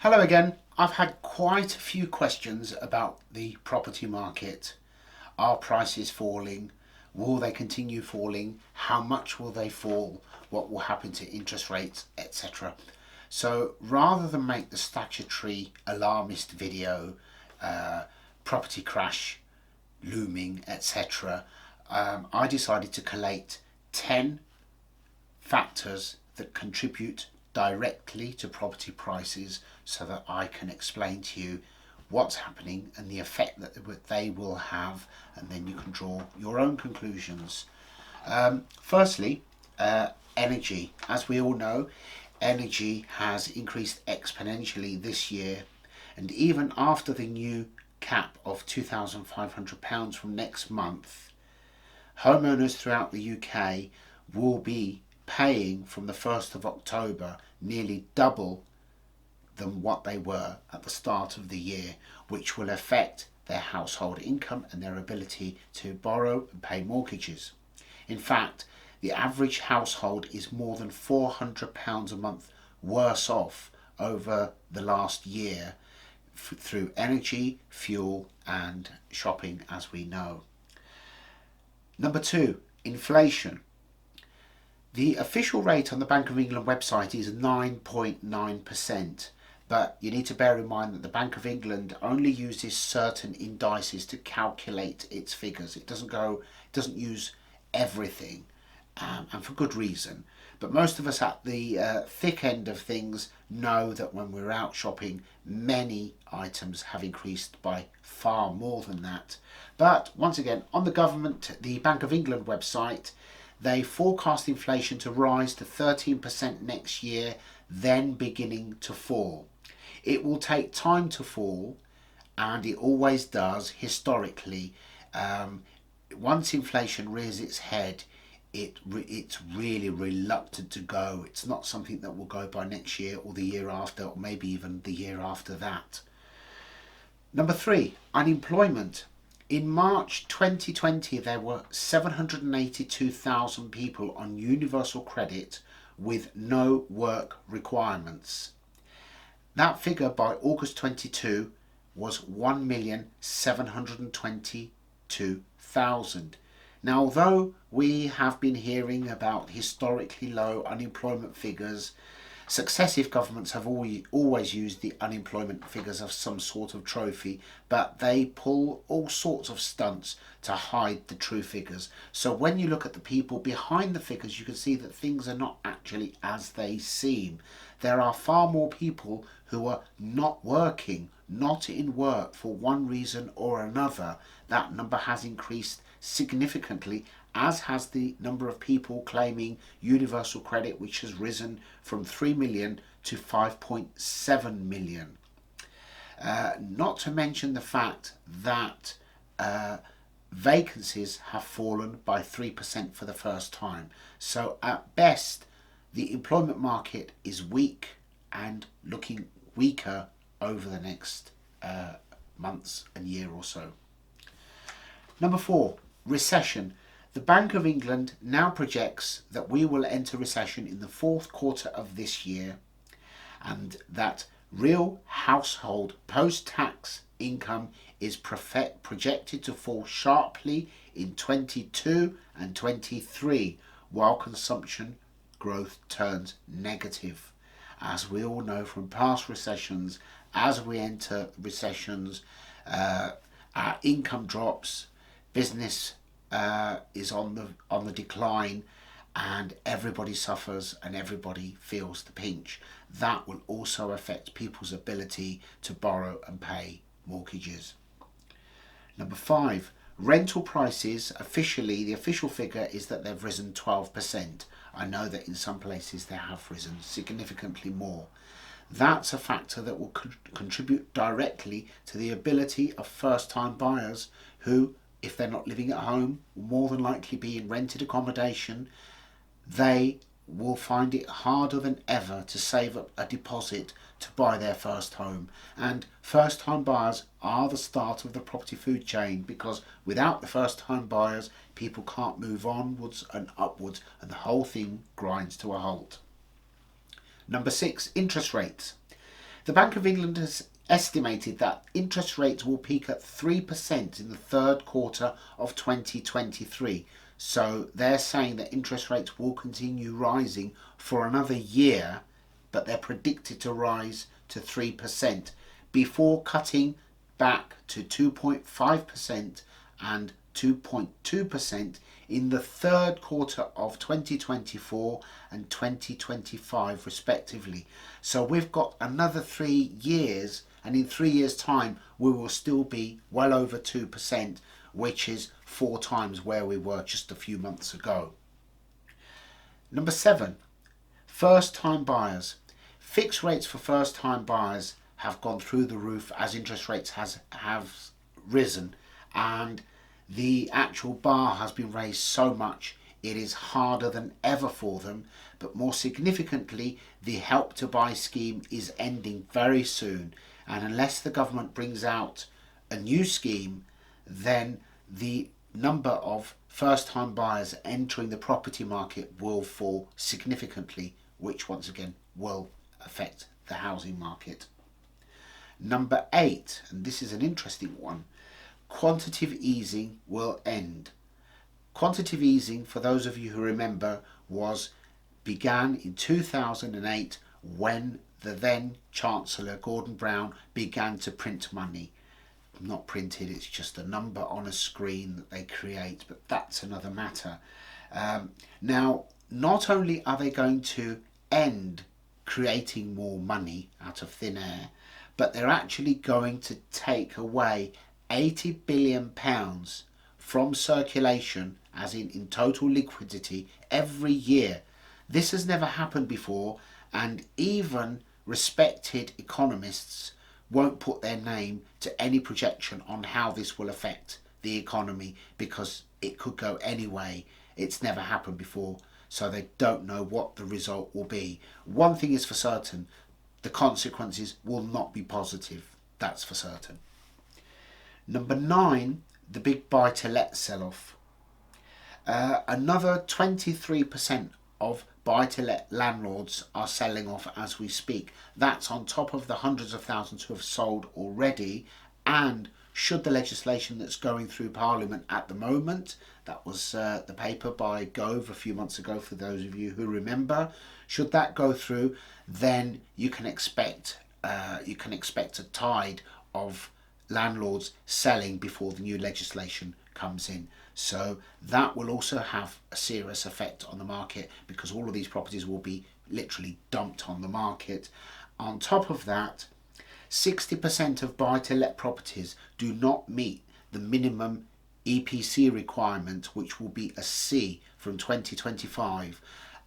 Hello again. I've had quite a few questions about the property market. Are prices falling? Will they continue falling? How much will they fall? What will happen to interest rates, etc. So rather than make the statutory alarmist video, property crash looming, etc., I decided to collate 10 factors that contribute directly to property prices so that I can explain to you what's happening and the effect that they will have, and then you can draw your own conclusions. Firstly, energy. As we all know, energy has increased exponentially this year, and even after the new cap of £2,500 from next month, homeowners throughout the UK will be paying from the 1st of October nearly double than what they were at the start of the year, which will affect their household income and their ability to borrow and pay mortgages. In fact, the average household is more than £400 a month worse off over the last year through energy, fuel and shopping, as we know. Number two, inflation. The official rate on the Bank of England website is 9.9%, but you need to bear in mind that the Bank of England only uses certain indices to calculate its figures. It doesn't use everything, and for good reason. But most of us at the thick end of things know that when we're out shopping, many items have increased by far more than that. But once again, on the Bank of England website, they forecast inflation to rise to 13% next year, then beginning to fall. It will take time to fall, and it always does historically. Once inflation rears its head, it's really reluctant to go. It's not something that will go by next year or the year after, or maybe even the year after that. Number three, unemployment. In March 2020, there were 782,000 people on universal credit with no work requirements. That figure by August 22 was 1,722,000. Now, although we have been hearing about historically low unemployment figures, successive governments have always used the unemployment figures as some sort of trophy, but they pull all sorts of stunts to hide the true figures. So when you look at the people behind the figures, you can see that things are not actually as they seem. There are far more people who are not working, not in work for one reason or another. That number has increased significantly, as has the number of people claiming universal credit, which has risen from 3 million to 5.7 million. Not to mention the fact that vacancies have fallen by 3% for the first time. So at best, the employment market is weak and looking weaker over the next months and year or so. Number four, recession. The Bank of England now projects that we will enter recession in the fourth quarter of this year, and that real household post-tax income is projected to fall sharply in 22 and 23, while consumption growth turns negative. As we all know from past recessions, as we enter recessions, our income drops, business is on the decline, and everybody suffers and everybody feels the pinch. That will also affect people's ability to borrow and pay mortgages. Number five, rental prices. Officially, the official figure is that they've risen 12%. I know that in some places they have risen significantly more. That's a factor that will contribute directly to the ability of first-time buyers who, if they're not living at home, will more than likely be in rented accommodation. They will find it harder than ever to save up a deposit to buy their first home. And first-time buyers are the start of the property food chain, because without the first-time buyers, people can't move onwards and upwards, and the whole thing grinds to a halt. Number six, interest rates. The Bank of England has estimated that interest rates will peak at 3% in the third quarter of 2023. So they're saying that interest rates will continue rising for another year, but they're predicted to rise to 3% before cutting back to 2.5% and 2.2% in the third quarter of 2024 and 2025 respectively. So we've got another 3 years, and in 3 years time we will still be well over 2%, which is 4 times where we were just a few months ago. Number 7, first time buyers. Fixed rates for first time buyers have gone through the roof as interest rates have risen, and the actual bar has been raised so much it is harder than ever for them. But more significantly, the Help to Buy scheme is ending very soon, and unless the government brings out a new scheme, then the number of first time buyers entering the property market will fall significantly, which once again will affect the housing market. Number 8, and this is an interesting one, quantitative easing will end. Quantitative easing, for those of you who remember, began in 2008 when the then Chancellor Gordon Brown began to print money. Not printed, it's just a number on a screen that they create, but that's another matter. Now, not only are they going to end creating more money out of thin air, but they're actually going to take away £80 billion from circulation, as in total liquidity, every year. This has never happened before, and even respected economists won't put their name to any projection on how this will affect the economy, because it could go any way. It's never happened before, so they don't know what the result will be. One thing is for certain, the consequences will not be positive. That's for certain. Number 9, the big buy-to-let sell-off. Another 23% of buy-to-let landlords are selling off as we speak. That's on top of the hundreds of thousands who have sold already, and should the legislation that's going through Parliament at the moment, that was the paper by Gove a few months ago for those of you who remember, should that go through, then you can expect a tide of landlords selling before the new legislation comes in. So that will also have a serious effect on the market, because all of these properties will be literally dumped on the market. On top of that, 60% of buy-to-let properties do not meet the minimum EPC requirement, which will be a C from 2025.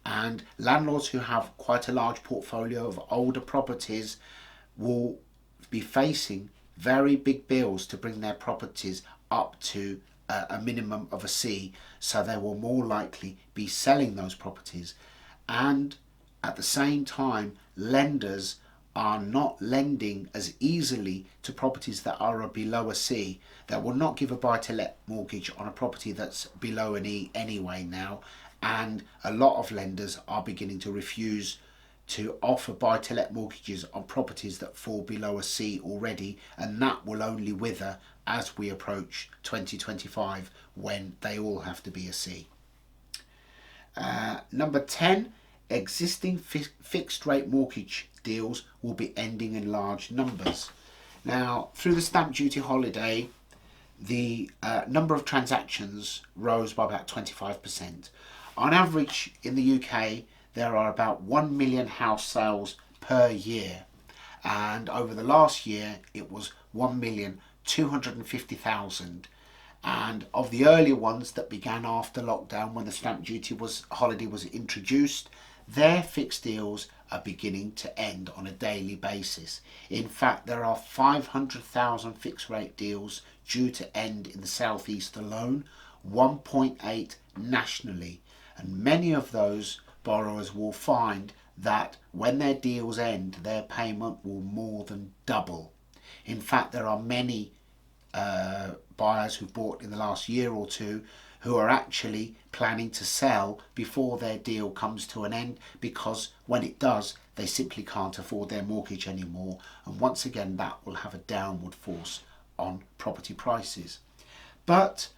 And landlords who have quite a large portfolio of older properties will be facing very big bills to bring their properties up to a minimum of a C, so they will more likely be selling those properties. And at the same time, lenders are not lending as easily to properties that are below a C. They will not give a buy-to-let mortgage on a property that's below an E anyway now, and a lot of lenders are beginning to refuse to offer buy-to-let mortgages on properties that fall below a C already, and that will only wither as we approach 2025, when they all have to be a C. Number 10, existing fixed rate mortgage deals will be ending in large numbers. Now, through the stamp duty holiday, the number of transactions rose by about 25%. On average in the UK, there are about 1 million house sales per year, and over the last year it was 1,250,000. And of the earlier ones that began after lockdown, when the stamp duty holiday was introduced, their fixed deals are beginning to end on a daily basis. In fact, there are 500,000 fixed rate deals due to end in the southeast alone, 1.8 nationally, and many of those borrowers will find that when their deals end, their payment will more than double. In fact, there are many buyers who bought in the last year or two who are actually planning to sell before their deal comes to an end, because when it does, they simply can't afford their mortgage anymore, and once again that will have a downward force on property prices. But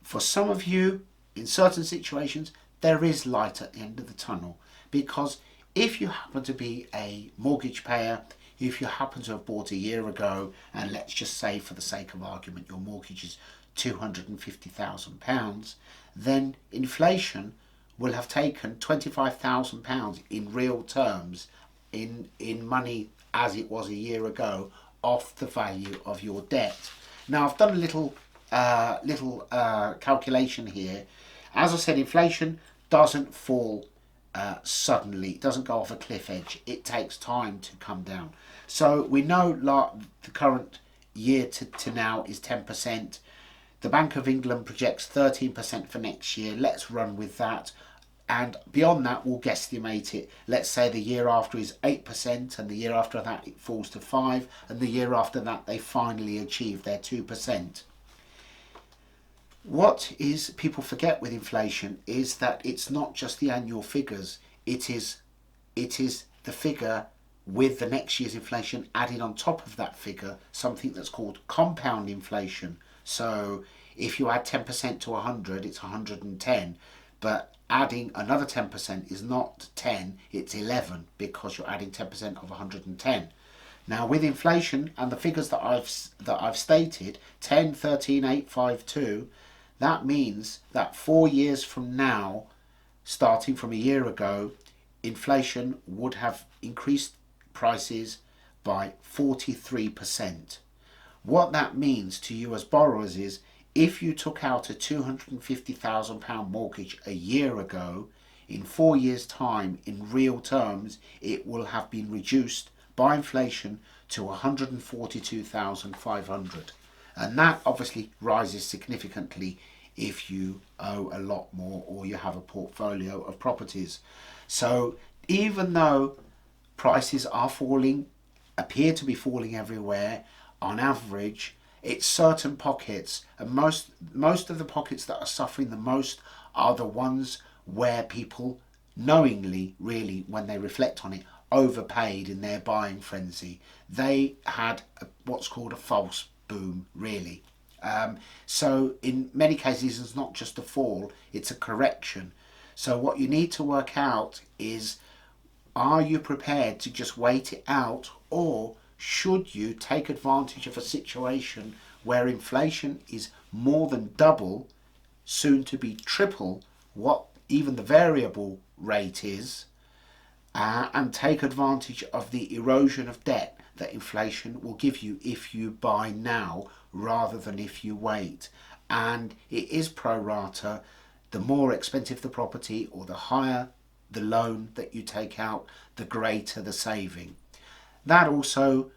for some of you, in certain situations, there is light at the end of the tunnel, because if you happen to be a mortgage payer, if you happen to have bought a year ago, and let's just say for the sake of argument your mortgage is £250,000, then inflation will have taken £25,000 in real terms, in money as it was a year ago, off the value of your debt. Now I've done a little calculation here. As I said, inflation doesn't fall suddenly. It doesn't go off a cliff edge. It takes time to come down. So we know the current year to now is 10%. The Bank of England projects 13% for next year. Let's run with that. And beyond that, we'll guesstimate it. Let's say the year after is 8%, and the year after that it falls to 5%, and the year after that they finally achieve their 2%. What is people forget with inflation is that it's not just the annual figures. It is the figure with the next year's inflation added on top of that figure, something that's called compound inflation. So if you add 10% to 100, it's 110, but adding another 10% is not 10, it's 11, because you're adding 10% of 110. Now with inflation and the figures that I've stated, 10, 13, 8, 5, 2, that means that 4 years from now, starting from a year ago, inflation would have increased prices by 43%. What that means to you as borrowers is, if you took out a £250,000 mortgage a year ago, in 4 years' time, in real terms, it will have been reduced by inflation to £142,500. And that obviously rises significantly if you owe a lot more or you have a portfolio of properties. So even though prices are falling, appear to be falling everywhere, on average, it's certain pockets, and most of the pockets that are suffering the most are the ones where people knowingly, really, when they reflect on it, overpaid in their buying frenzy. They had what's called a false boom, really. So in many cases it's not just a fall, it's a correction. So what you need to work out is, are you prepared to just wait it out, or should you take advantage of a situation where inflation is more than double, soon to be triple, what even the variable rate is, and take advantage of the erosion of debt that inflation will give you if you buy now rather than if you wait. And it is pro rata. The more expensive the property or the higher the loan that you take out, the greater the saving. That also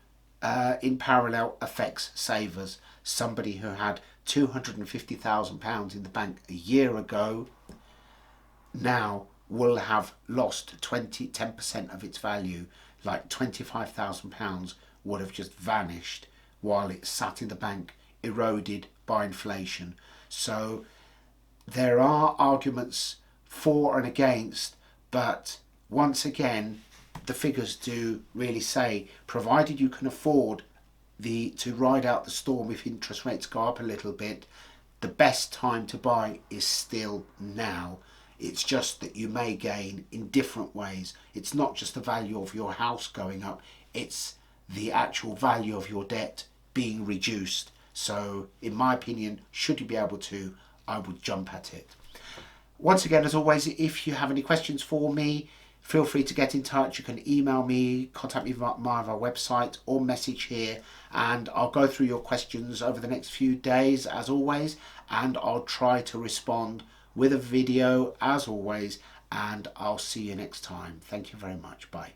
in parallel affects savers. Somebody who had £250,000 in the bank a year ago now will have lost 10% of its value. Like £25,000 would have just vanished while it sat in the bank, eroded by inflation. So there are arguments for and against, but once again, the figures do really say, provided you can afford to ride out the storm if interest rates go up a little bit, the best time to buy is still now. It's just that you may gain in different ways. It's not just the value of your house going up, it's the actual value of your debt being reduced. So in my opinion, should you be able to, I would jump at it. Once again, as always, if you have any questions for me, feel free to get in touch. You can email me, contact me via our website, or message here, and I'll go through your questions over the next few days as always, and I'll try to respond with a video as always, and I'll see you next time. Thank you very much. Bye.